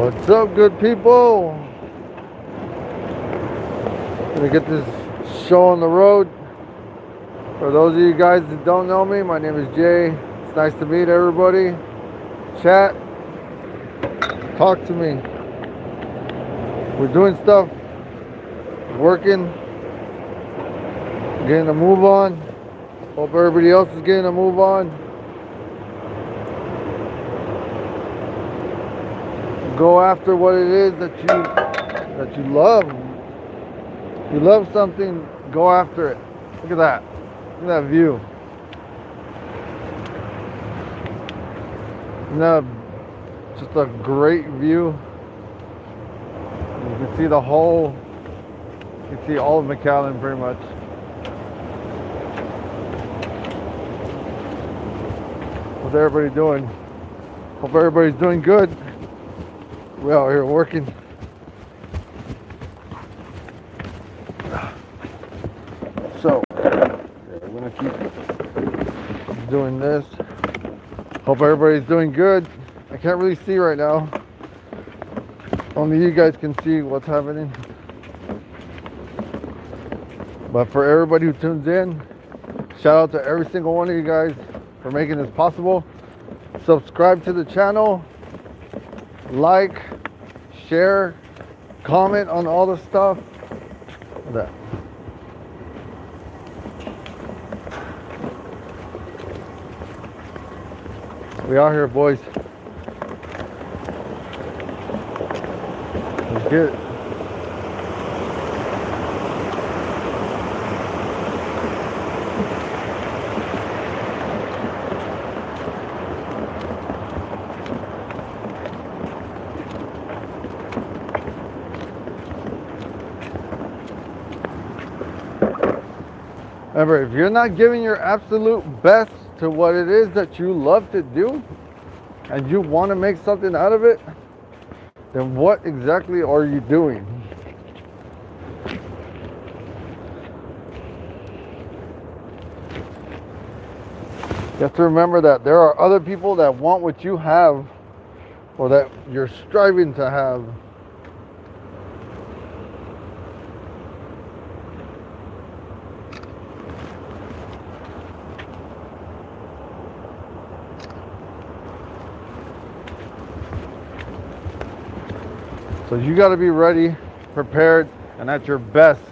What's up, good people? Gonna get this show on the road. For those of you guys that don't know me, my name is Jay. It's nice to meet everybody. Chat, talk to me. We're doing stuff, working, getting a move on. Hope everybody else is getting a move on. Go after what it is that you love. If you love something, go after it. Look at that. Look at that view. Isn't that just a great view? You can see the whole, you can see all of McAllen pretty much. What's everybody doing? Hope everybody's doing good. We're out here working. So, we're gonna keep doing this. Hope everybody's doing good. I can't really see right now. Only you guys can see what's happening. But for everybody who tunes in, shout out to every single one of you guys for making this possible. Subscribe to the channel, like, share, comment on all the stuff. Look at that. We out here, boys. Let's get it. Remember, if you're not giving your absolute best to what it is that you love to do and you want to make something out of it, then what exactly are you doing? You have to remember that there are other people that want what you have or that you're striving to have. So you got to be ready, prepared, and at your best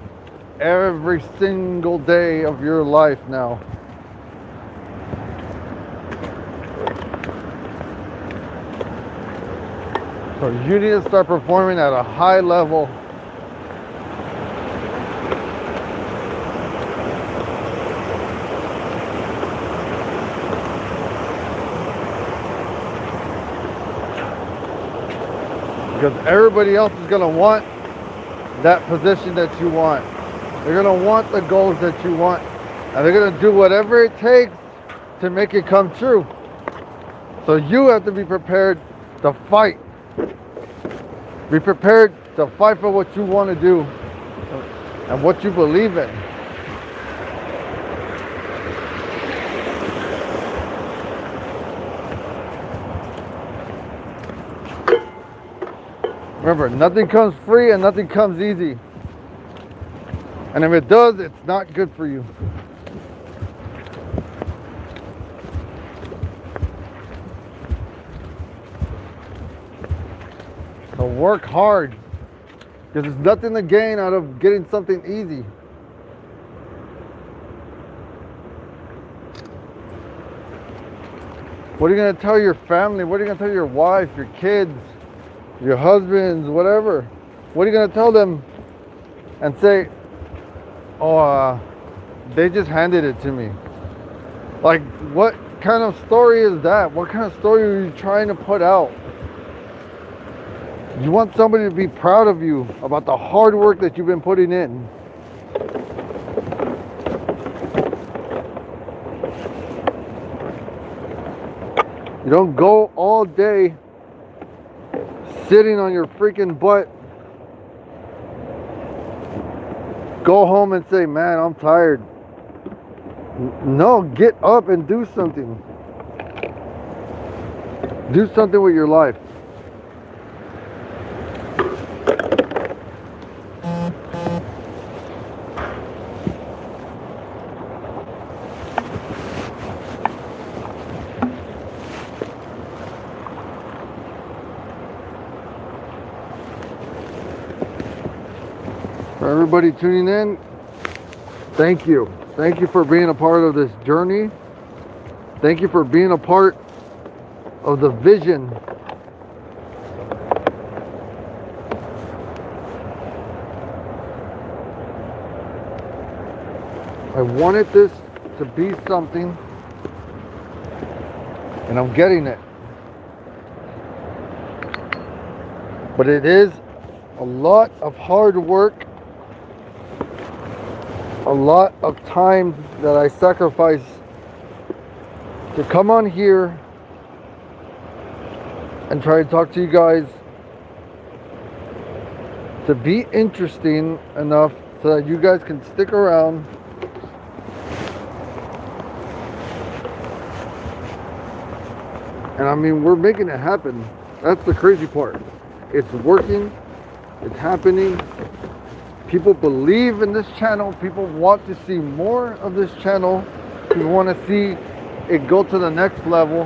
every single day of your life now. So you need to start performing at a high level. Because everybody else is going to want that position that you want. They're going to want the goals that you want. And they're going to do whatever it takes to make it come true. So you have to be prepared to fight. Be prepared to fight for what you want to do and what you believe in. Remember, nothing comes free and nothing comes easy. And if it does, it's not good for you. So work hard, because there's nothing to gain out of getting something easy. What are you going to tell your family? What are you going to tell your wife, your kids, your husbands, whatever? What are you going to tell them and say, oh, they just handed it to me? Like, what kind of story is that? What kind of story are you trying to put out? You want somebody to be proud of you about the hard work that you've been putting in. You don't go all day sitting on your freaking butt, go home and say, man, I'm tired. No, get up and do something. Do something with your life. For everybody tuning in, thank you. Thank you for being a part of this journey. Thank you for being a part of the vision. I wanted this to be something, and I'm getting it. But it is a lot of hard work, a lot of time that I sacrifice to come on here and try to talk to you guys, to be interesting enough so that you guys can stick around. And I mean, we're making it happen. That's the crazy part. It's working. It's happening. People believe in this channel. People want to see more of this channel. People want to see it go to the next level.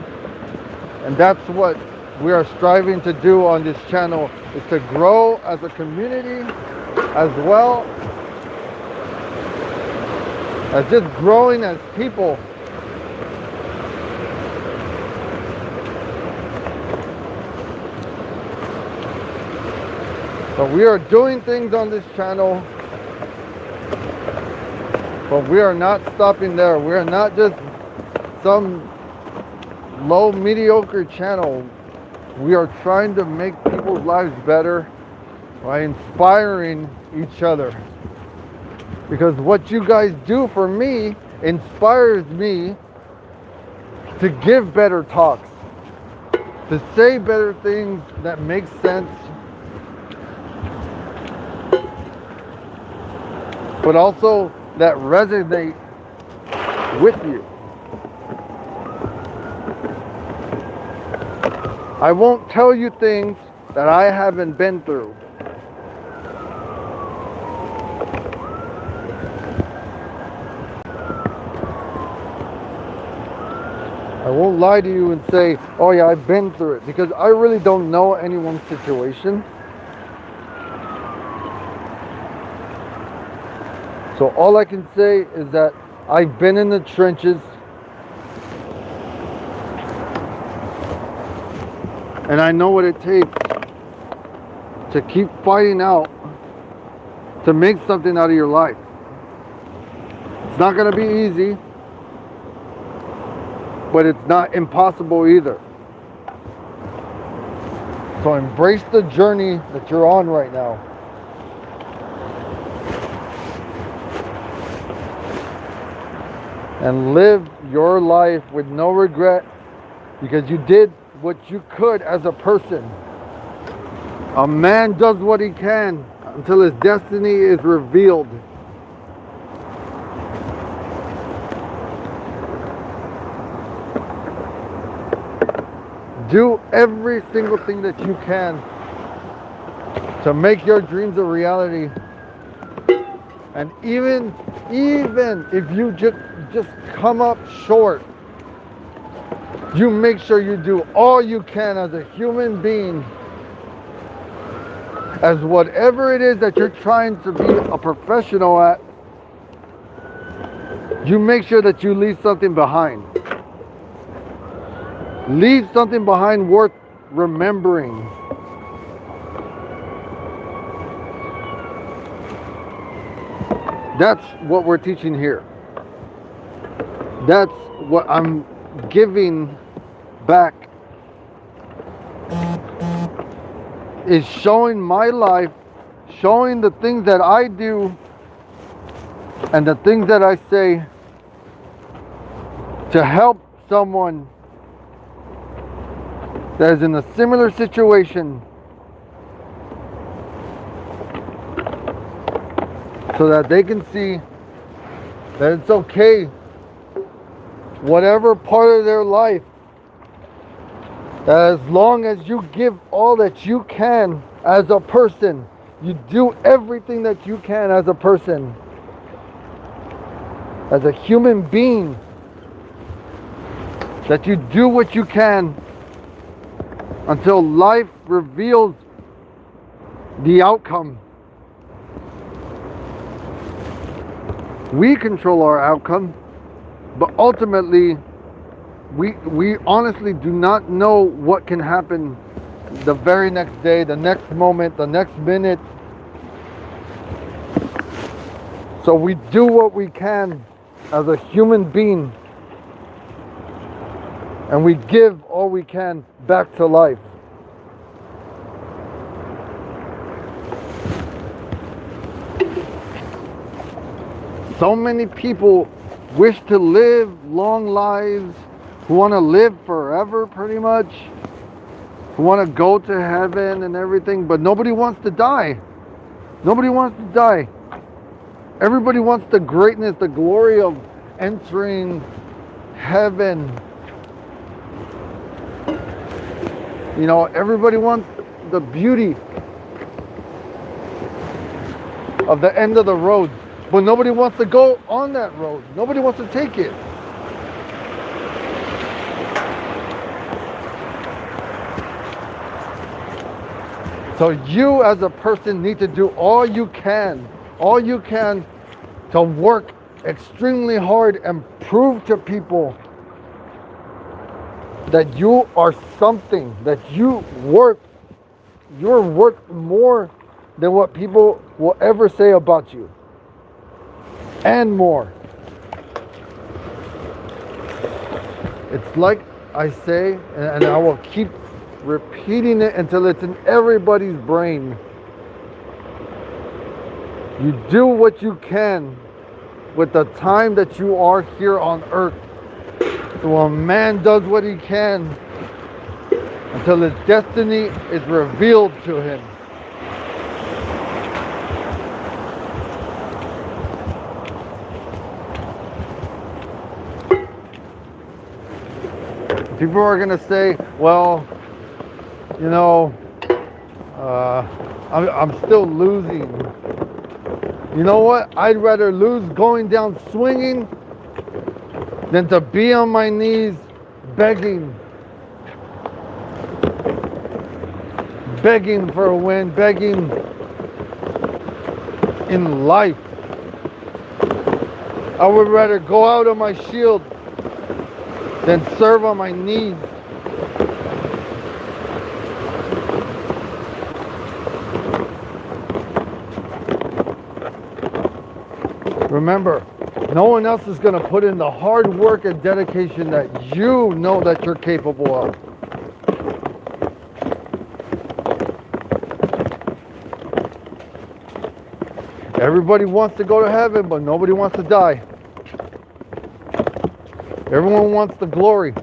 And that's what we are striving to do on this channel, is to grow as a community, as well as just growing as people. So we are doing things on this channel, but we are not stopping there. We are not just some low mediocre channel. We are trying to make people's lives better by inspiring each other. Because what you guys do for me inspires me to give better talks, to say better things that make sense, but also that resonate with you. I won't tell you things that I haven't been through. I won't lie to you and say, oh yeah, I've been through it, because I really don't know anyone's situation. So all I can say is that I've been in the trenches, and I know what it takes to keep fighting out to make something out of your life. It's not going to be easy, but it's not impossible either. So embrace the journey that you're on right now. And live your life with no regret, because you did what you could as a person. A man does what he can until his destiny is revealed. Do every single thing that you can to make your dreams a reality. And even if you just come up short, you make sure you do all you can as a human being, as whatever it is that you're trying to be a professional at. You make sure that you leave something behind. Leave something behind worth remembering. That's what we're teaching here. That's what I'm giving back, is showing my life, showing the things that I do and the things that I say to help someone that is in a similar situation, so that they can see that it's okay, whatever part of their life, that as long as you give all that you can as a person, you do everything that you can as a person, as a human being, that you do what you can until life reveals the outcome. We control our outcome, but ultimately, we honestly do not know what can happen the very next day, the next moment, the next minute. So we do what we can as a human being, and we give all we can back to life. So many people wish to live long lives, who want to live forever pretty much, who want to go to heaven and everything, but nobody wants to die. Nobody wants to die. Everybody wants the greatness, the glory of entering heaven. You know, everybody wants the beauty of the end of the road, but nobody wants to go on that road. Nobody wants to take it. So you as a person need to do all you can to work extremely hard and prove to people that you are something, that you're worth more than what people will ever say about you, and more. It's like I say, and I will keep repeating it until it's in everybody's brain. You do what you can with the time that you are here on earth. So a man does what he can until his destiny is revealed to him. People are going to say, well, you know, I'm still losing. You know what? I'd rather lose going down swinging than to be on my knees begging for a win, begging in life. I would rather go out on my shield than serve on my knees. Remember, no one else is going to put in the hard work and dedication that you know that you're capable of. Everybody wants to go to heaven, but nobody wants to die. Everyone wants the glory,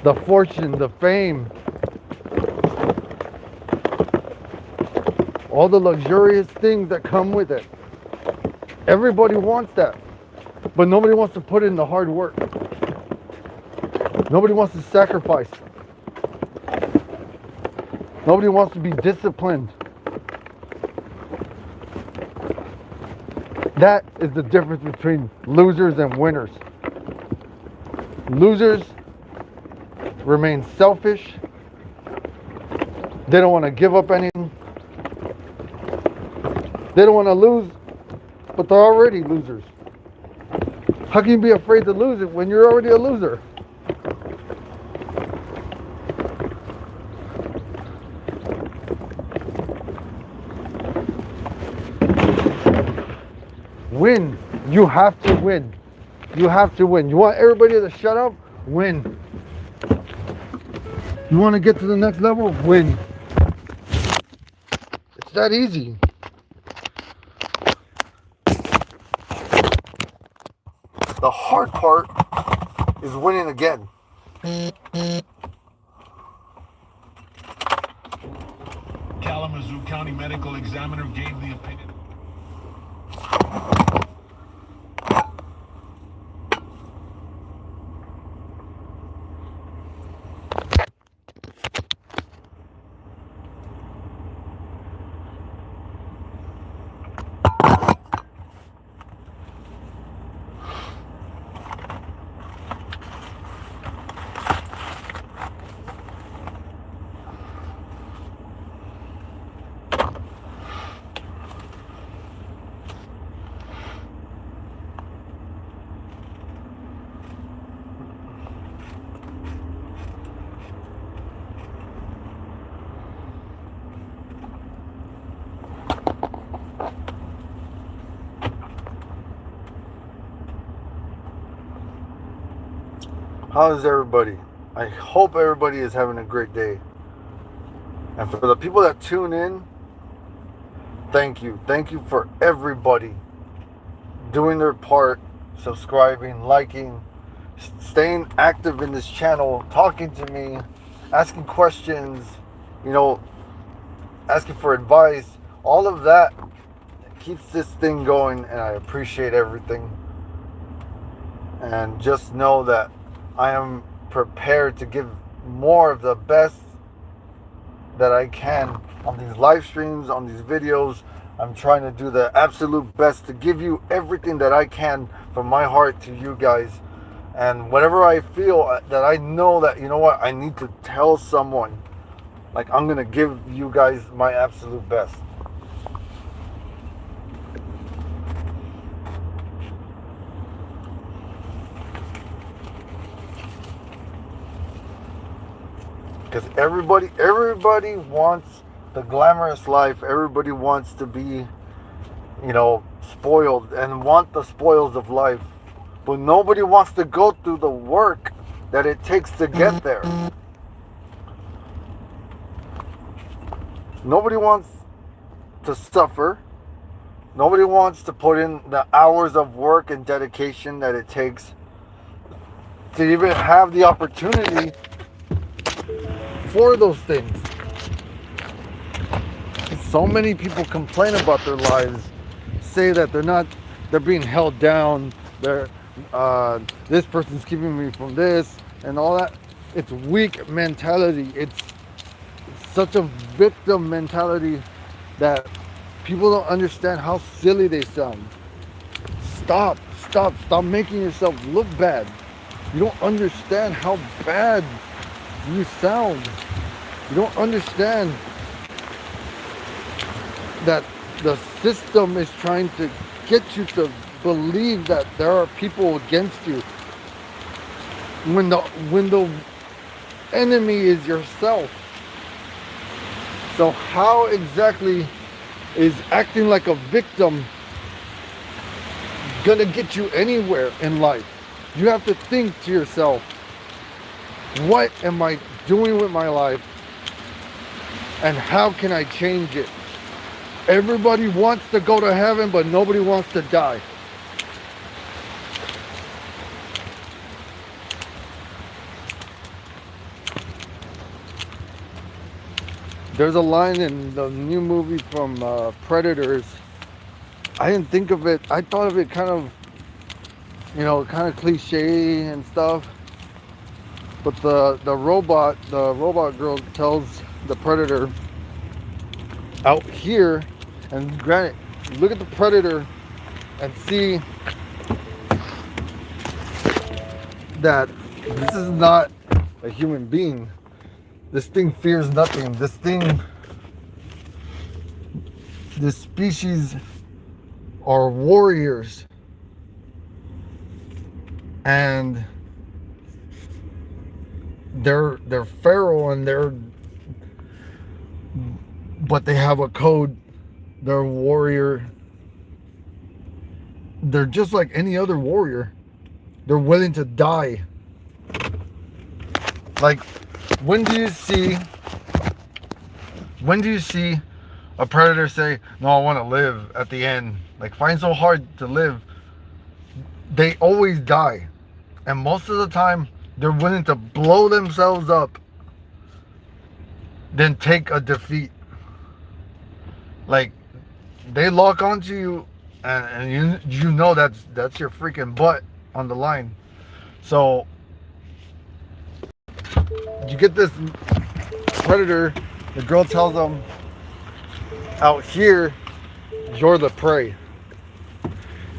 the fortune, the fame, all the luxurious things that come with it. Everybody wants that, but nobody wants to put in the hard work. Nobody wants to sacrifice. Nobody wants to be disciplined. That is the difference between losers and winners. Losers remain selfish. They don't want to give up anything. They don't want to lose, but they're already losers. How can you be afraid to lose it when you're already a loser? Win. You have to win. You have to win. You want everybody to shut up? Win. You want to get to the next level? Win. It's that easy. The hard part is winning again. Kalamazoo County Medical Examiner gave the opinion. How is everybody? I hope everybody is having a great day. And for the people that tune in, thank you. Thank you for everybody doing their part, subscribing, liking, staying active in this channel, talking to me, asking questions, you know, asking for advice. All of that keeps this thing going, and I appreciate everything. And just know that I am prepared to give more of the best that I can on these live streams, on these videos. I'm trying to do the absolute best to give you everything that I can from my heart to you guys. And whenever I feel that I know that, you know what, I need to tell someone, like, I'm going to give you guys my absolute best. Because everybody wants the glamorous life. Everybody wants to be, you know, spoiled and want the spoils of life. But nobody wants to go through the work that it takes to get there. Nobody wants to suffer. Nobody wants to put in the hours of work and dedication that it takes to even have the opportunity for those things. So many people complain about their lives, say that they're being held down, this person's keeping me from this and all that. It's weak mentality. It's such a victim mentality that people don't understand how silly they sound. Stop making yourself look bad. You don't understand how bad you sound. You don't understand that the system is trying to get you to believe that there are people against you when the enemy is yourself. So how exactly is acting like a victim gonna get you anywhere in life? You have to think to yourself, what am I doing with my life and how can I change it? Everybody wants to go to heaven, but nobody wants to die. There's a line in the new movie from Predators. I didn't think of it. I thought of it kind of, you know, kind of cliche and stuff. But the robot girl tells the Predator, out here, and granted, look at the Predator and see that this is not a human being. This thing fears nothing. This species are warriors. And they're feral and but they have a code. They're warrior. They're just like any other warrior. They're willing to die. Like, when do you see a predator say, no, I want to live at the end? Like, find so hard to live. They always die. And most of the time, they're willing to blow themselves up than take a defeat. Like, they lock onto you, and you know that's your freaking butt on the line. So you get this predator. The girl tells him, out here, you're the prey.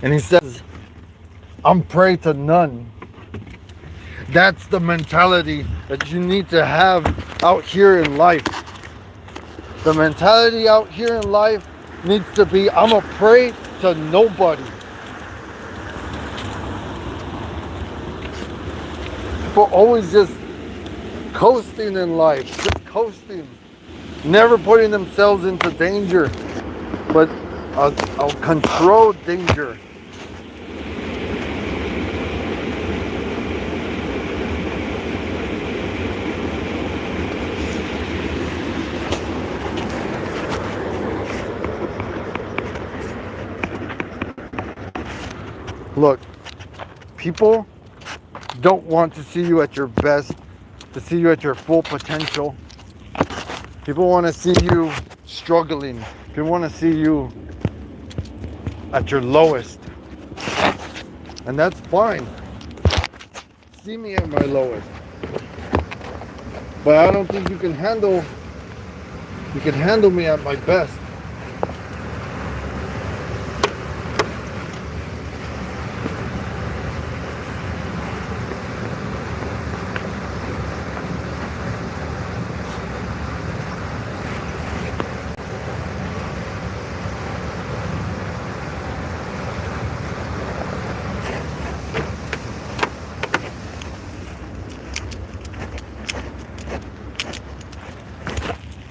And he says, I'm prey to none. That's the mentality that you need to have out here in life. The mentality out here in life needs to be, I'm a prey to nobody. People always just coasting in life, just coasting, never putting themselves into danger, but a controlled danger. Look, people don't want to see you at your best, to see you at your full potential. People want to see you struggling. People want to see you at your lowest. And that's fine. See me at my lowest. But I don't think you can handle me at my best.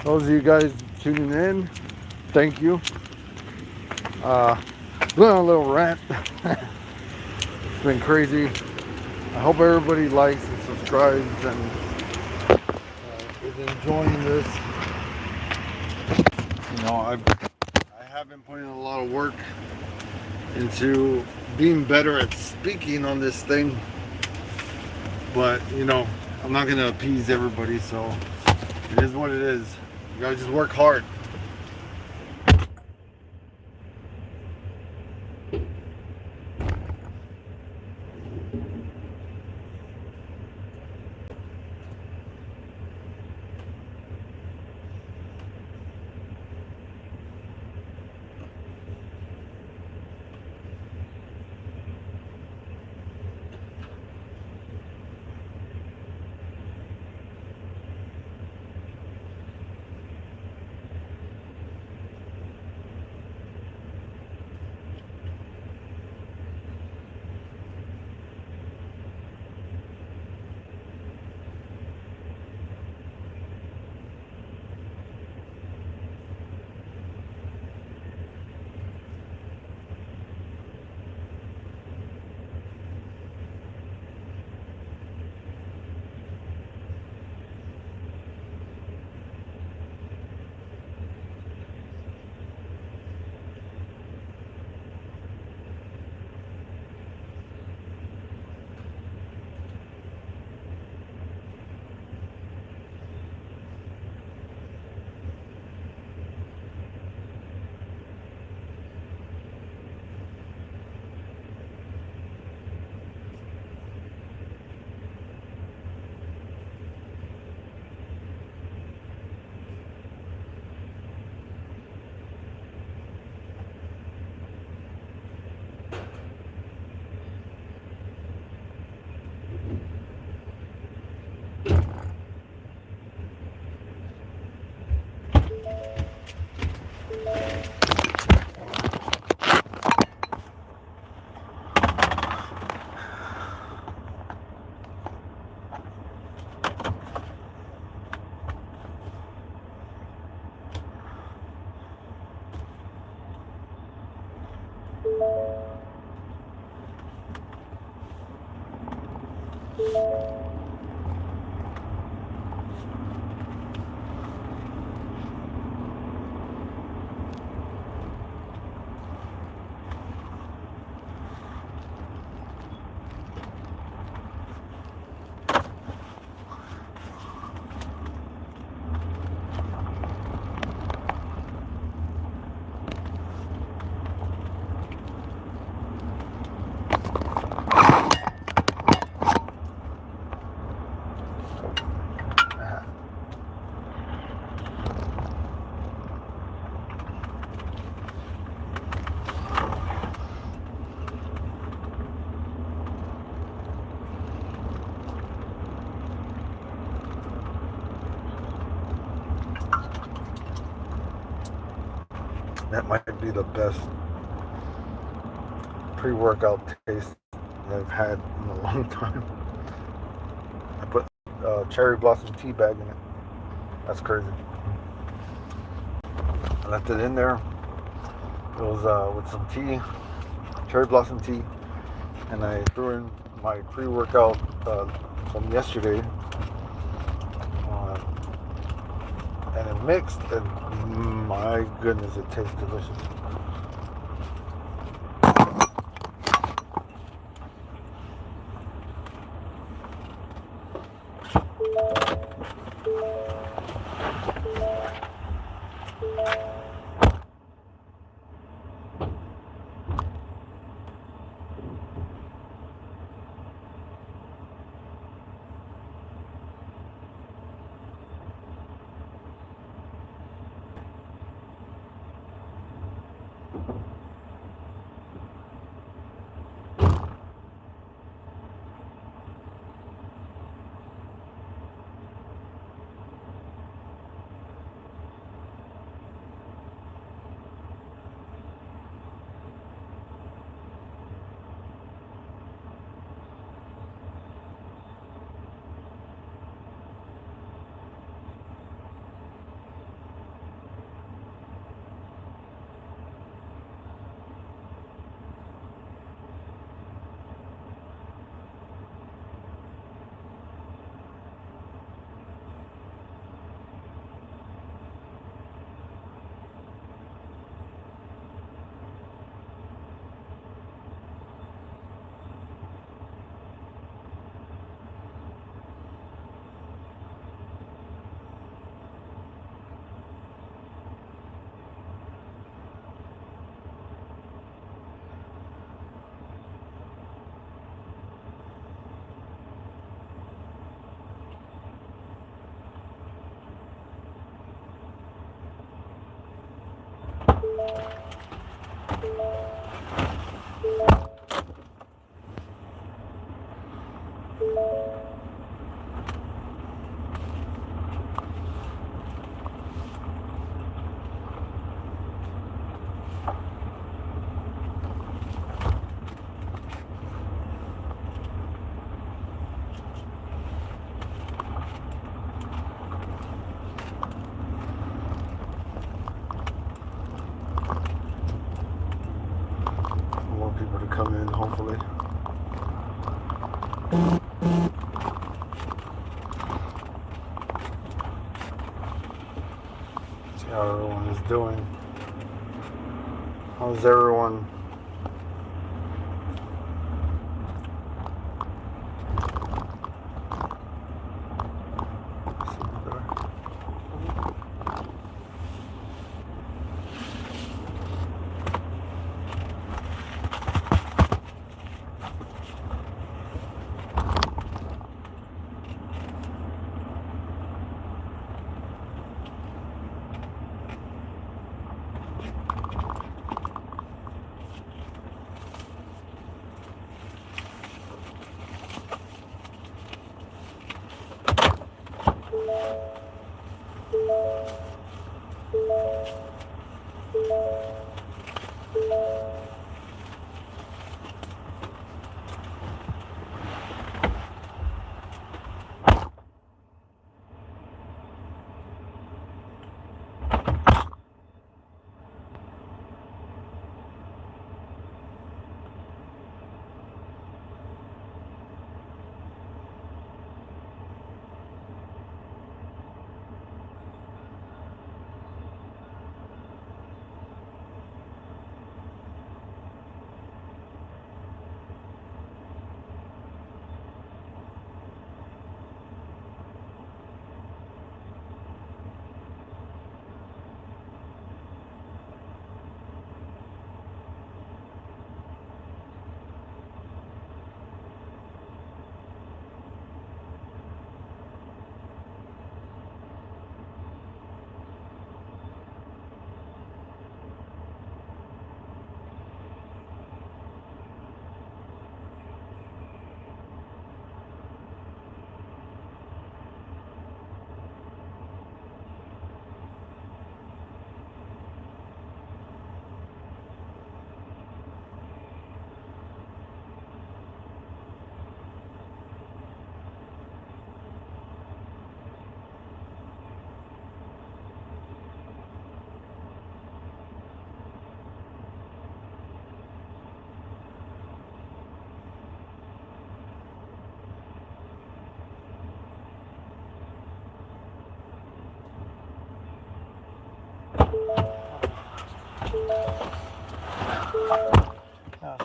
Those of you guys tuning in, thank you. Going on a little rant. It's been crazy. I hope everybody likes and subscribes and is enjoying this. You know, I have been putting a lot of work into being better at speaking on this thing, but you know, I'm not gonna appease everybody, so it is what it is. You gotta just work hard. That might be the best pre-workout taste I've had in a long time. I put cherry blossom tea bag in it. That's crazy. I left it in there. It was with some tea, cherry blossom tea, and I threw in my pre-workout from yesterday, and it mixed, and my goodness, it tastes delicious. More people to come in, hopefully. See how everyone is doing. How's everyone?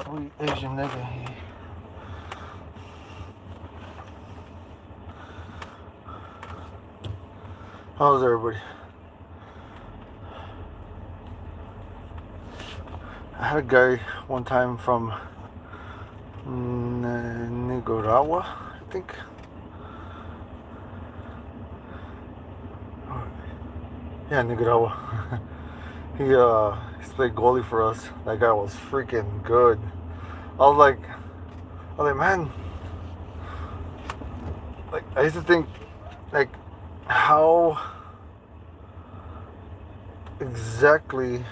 Sweet Asian nigga here. How's everybody? I had a guy one time from Nicaragua, I think. Yeah, Nicaragua. He's played goalie for us. That guy was freaking good. I was like, man, like I used to think, like, how exactly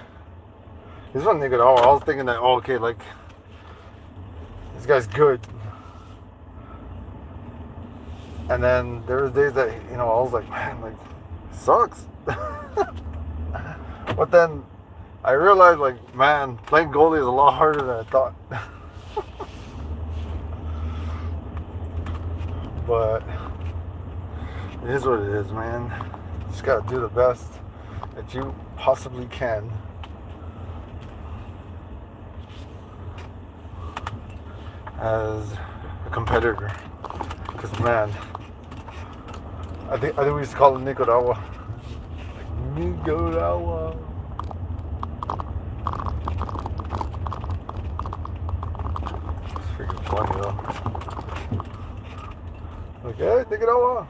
he's from Nicaragua. I was thinking that, oh, okay, like this guy's good. And then there was days that, I was like, man, like, sucks. But then I realized, like, man, playing goalie is a lot harder than I thought. But it is what it is, man. You just gotta do the best that you possibly can. As a competitor. Because, man, I think we used to call him Nicaragua. Like, Nicaragua. It's freaking funny, though. Like, hey, Nicaragua.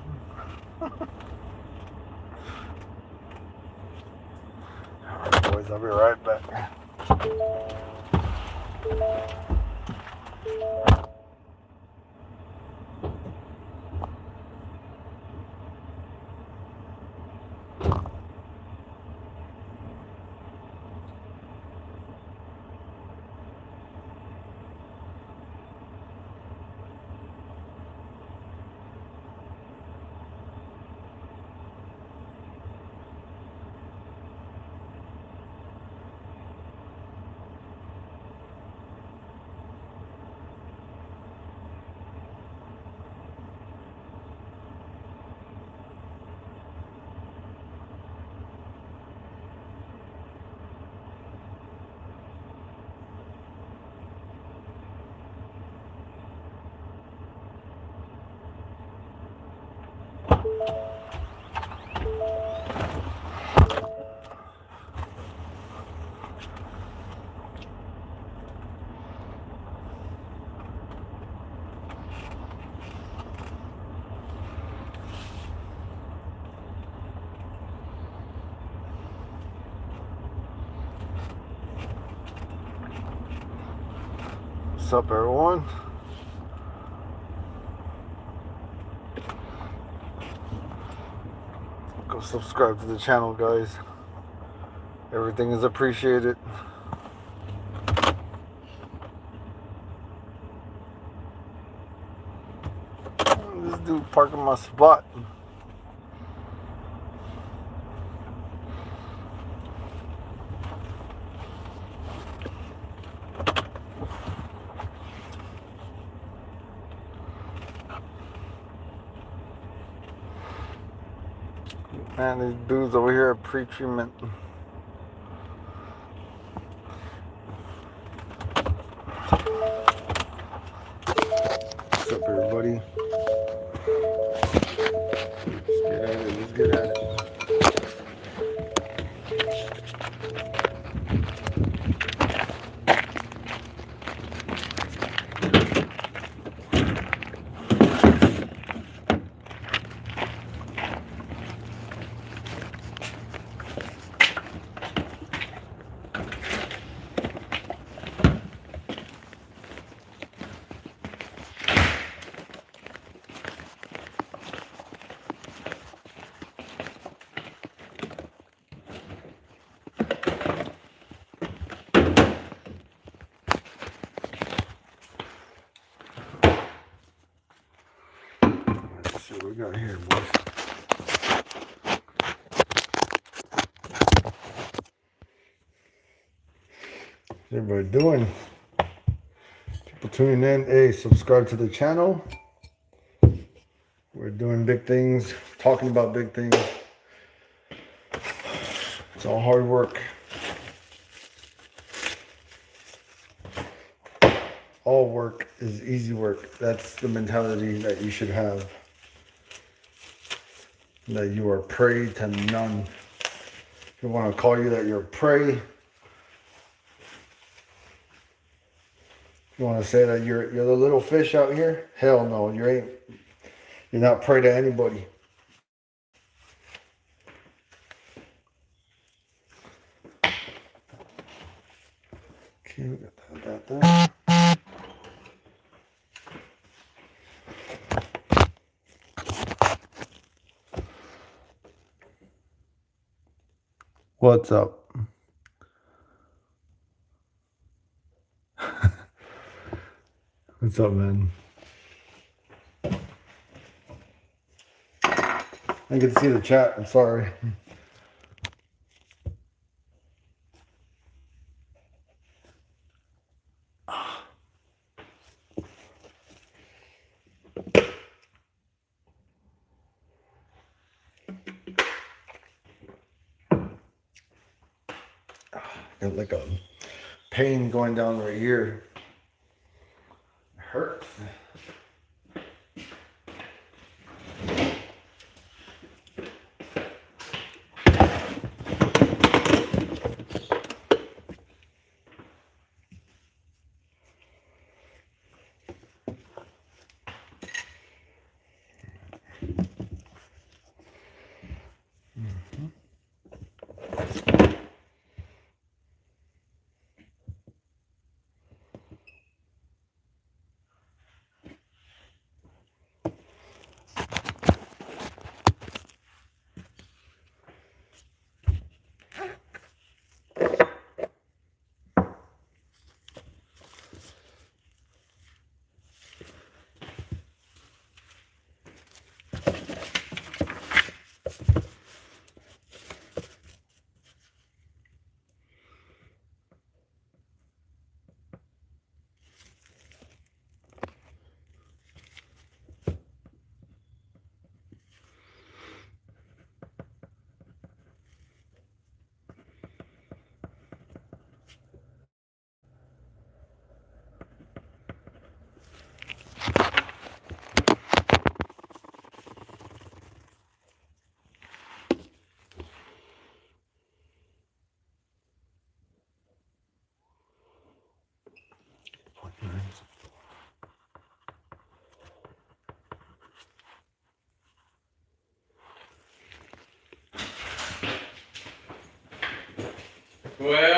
Alright, boys, I'll be right back. What's up, everyone? Go subscribe to the channel, guys. Everything is appreciated. This dude parking my spot. Man, these dudes over here are pre-treatment. What's up, everybody? Let's get at it. Let's get at it. Let's see what we got here, boys. How's everybody doing? People tuning in, hey, subscribe to the channel. We're doing big things, talking about big things. It's all hard work. All work is easy work. That's the mentality that you should have. That you are prey to none. People want to call you that you're prey. You want to say that you're the little fish out here? Hell no, you ain't. You're not prey to anybody. Okay, we got that. What's up? What's up, man? I can see the chat. I'm sorry. Got like a pain going down right here. It hurts. Well.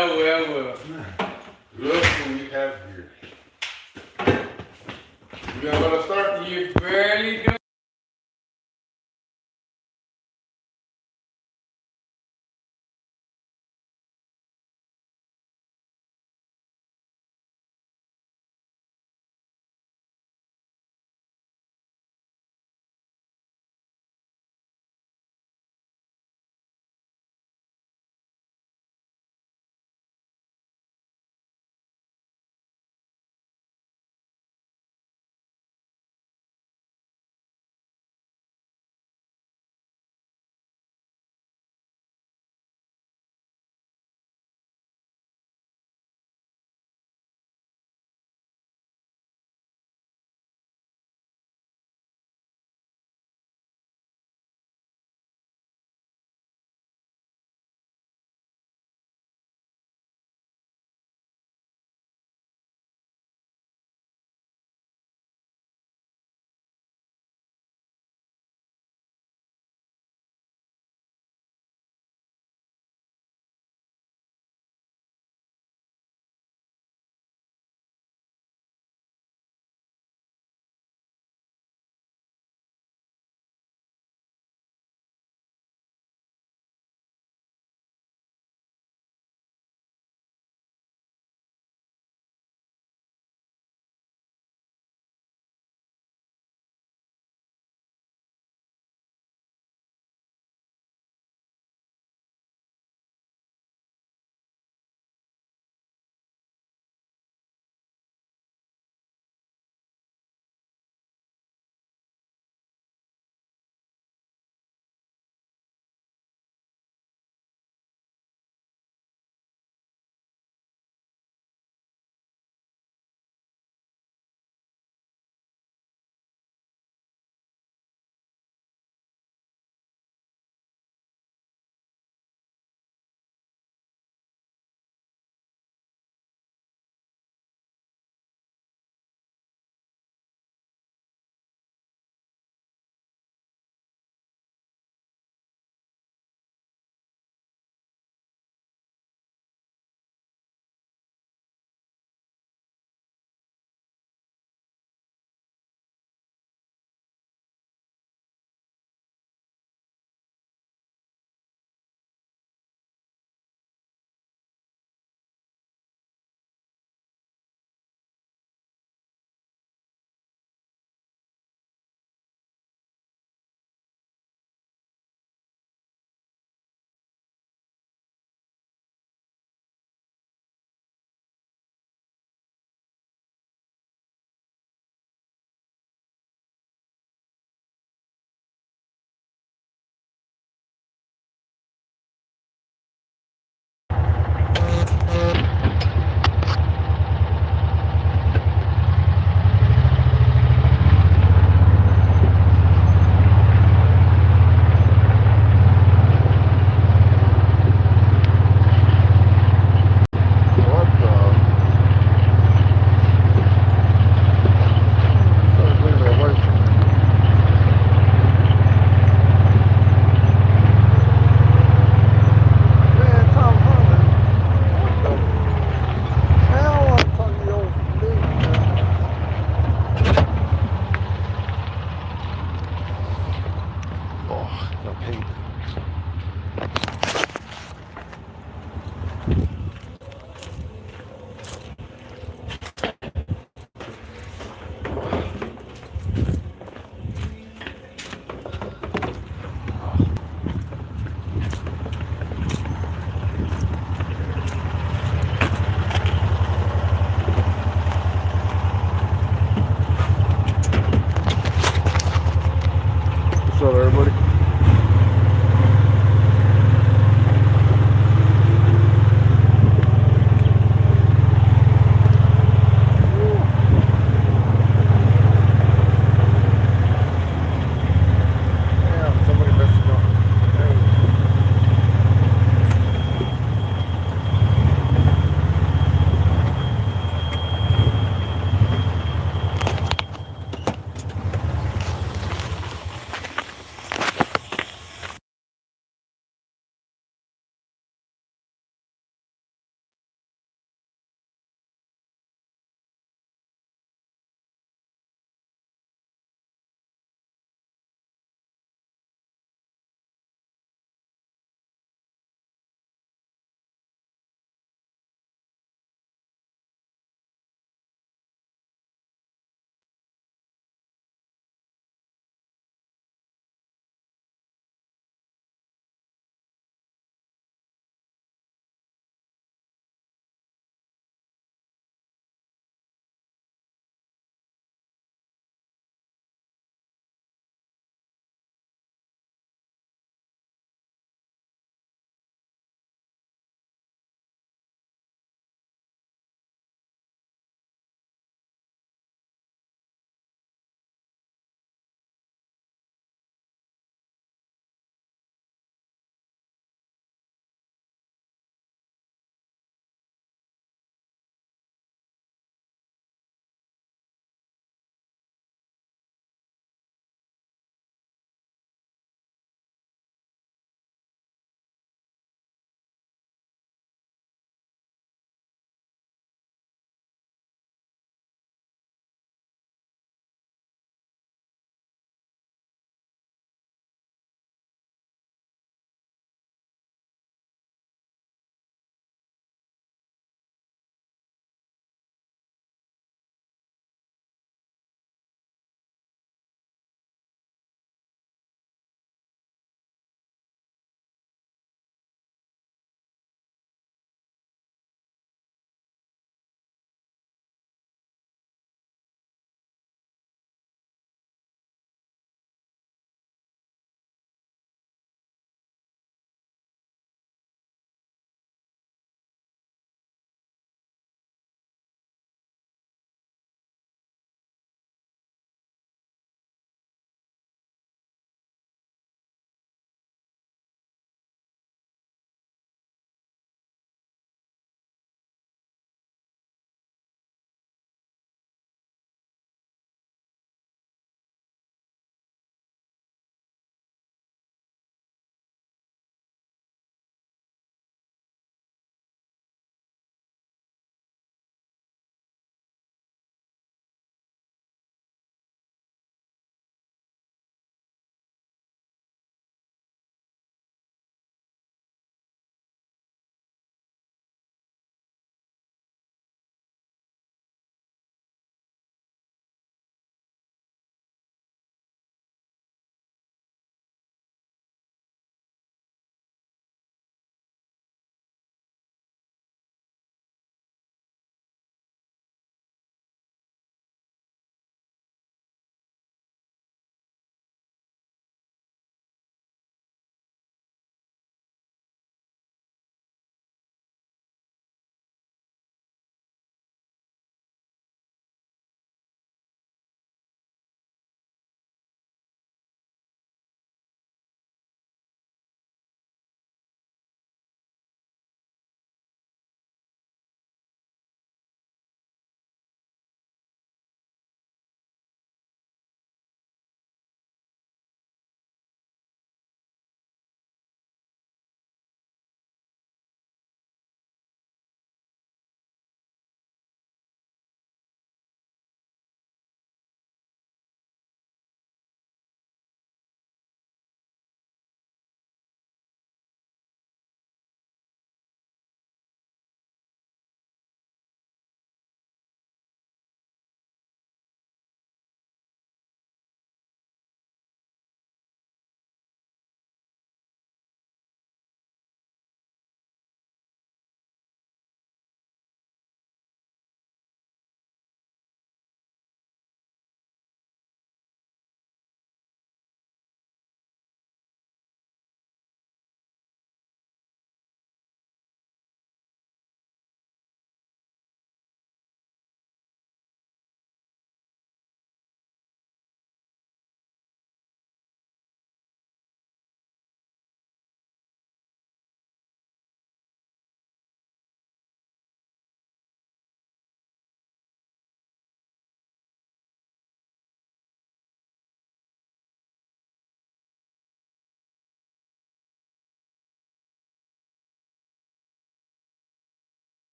Look what we have here. We're gonna start. You barely do.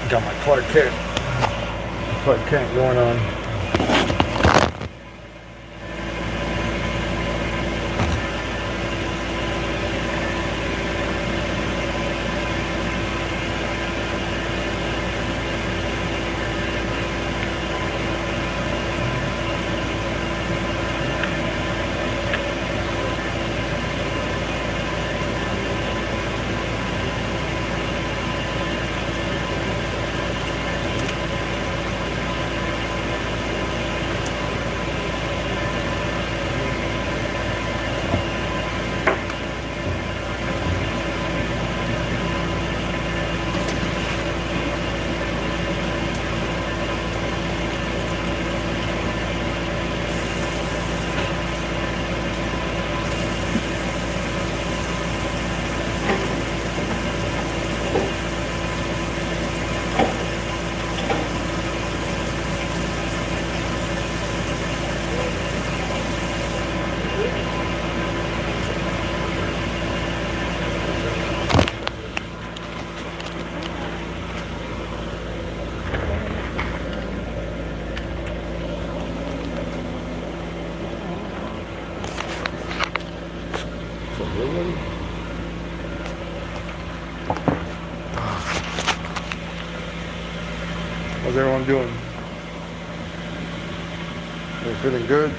Got my Clark Kent going on. How's everyone doing? You feeling good?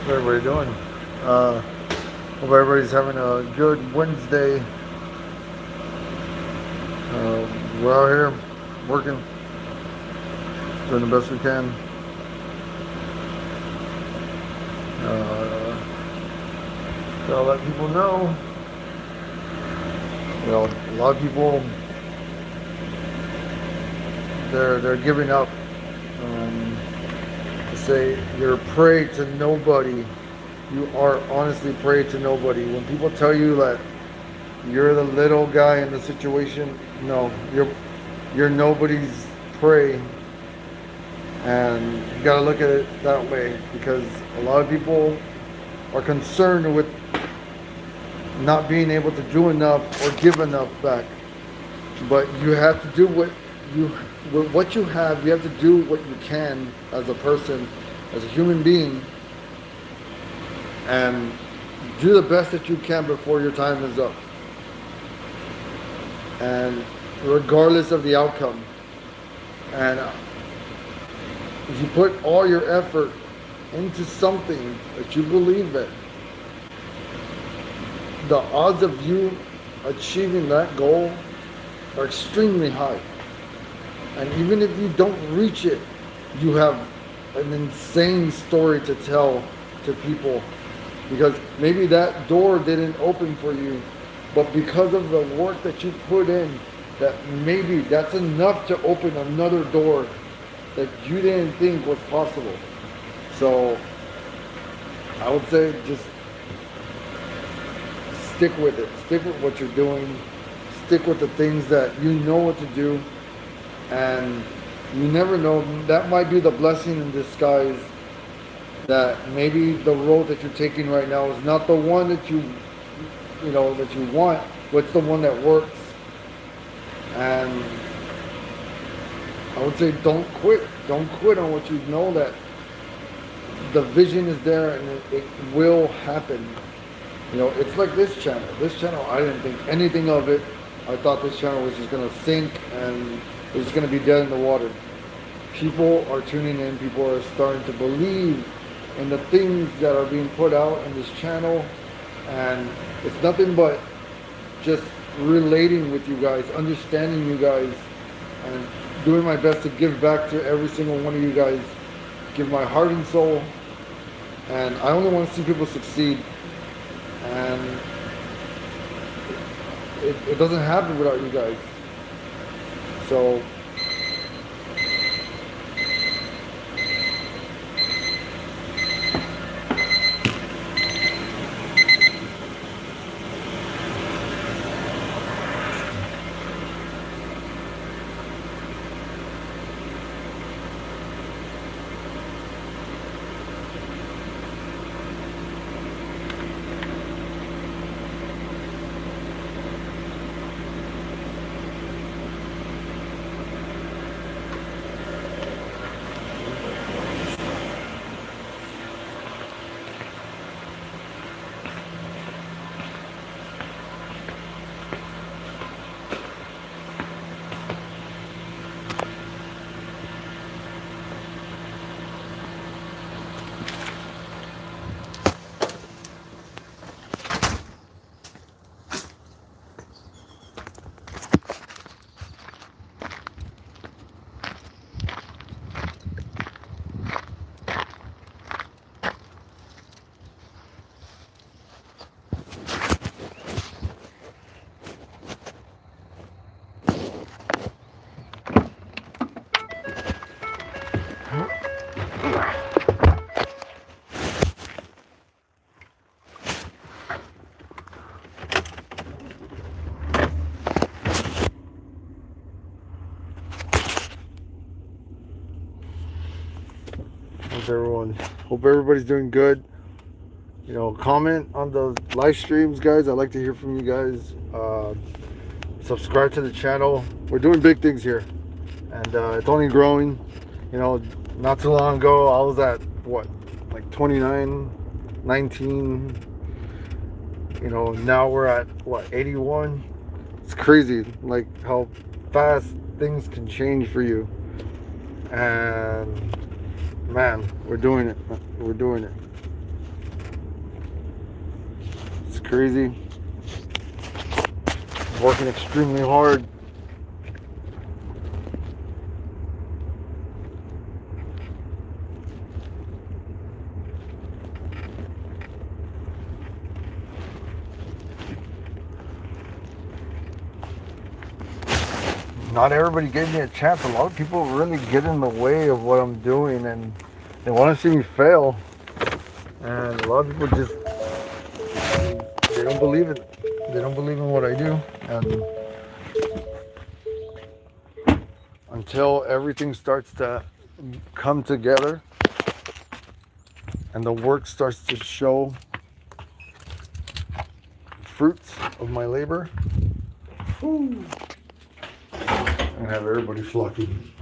How's everybody doing? Hope everybody's having a good Wednesday. We're out here working, doing the best we can. Gotta let people know. You know, a lot of people they're giving up. To say you're a prey to nobody. You are honestly prey to nobody. When people tell you that you're the little guy in the situation, no, you're nobody's prey. And you gotta look at it that way, because a lot of people are concerned with not being able to do enough or give enough back. But you have to do with what you have. You have to do what you can as a person, as a human being, and do the best that you can before your time is up. And regardless of the outcome, and if you put all your effort into something that you believe in, the odds of you achieving that goal are extremely high. And even if you don't reach it, you have an insane story to tell to people, because maybe that door didn't open for you, but because of the work that you put in, that maybe that's enough to open another door that you didn't think was possible. So I would say just stick with it. Stick with what you're doing. Stick with the things that you know what to do. And you never know, that might be the blessing in disguise, that maybe the road that you're taking right now is not the one that you want, but it's the one that works. And I would say don't quit. Don't quit on what you know, that the vision is there and it will happen. You know, it's like this channel. This channel, I didn't think anything of it. I thought this channel was just going to sink and it was going to be dead in the water. People are tuning in. People are starting to believe in the things that are being put out in this channel. And it's nothing but just relating with you guys, understanding you guys, and doing my best to give back to every single one of you guys. Give my heart and soul. And I only want to see people succeed. And it doesn't happen without you guys. So everyone, hope everybody's doing good. You know, comment on the live streams, guys. I'd like to hear from you guys. Subscribe to the channel. We're doing big things here, and it's only growing. You know, not too long ago I was at what, like 29, 19. You know, now we're at what, 81. It's crazy, like how fast things can change for you. And man, we're doing it. We're doing it. crazy. Working extremely hard. Not everybody gave me a chance. A lot of people really get in the way of what I'm doing and they want to see me fail. And a lot of people just, they don't believe it. They don't believe in what I do. And until everything starts to come together and the work starts to show fruits of my labor, I'm gonna have everybody flocking.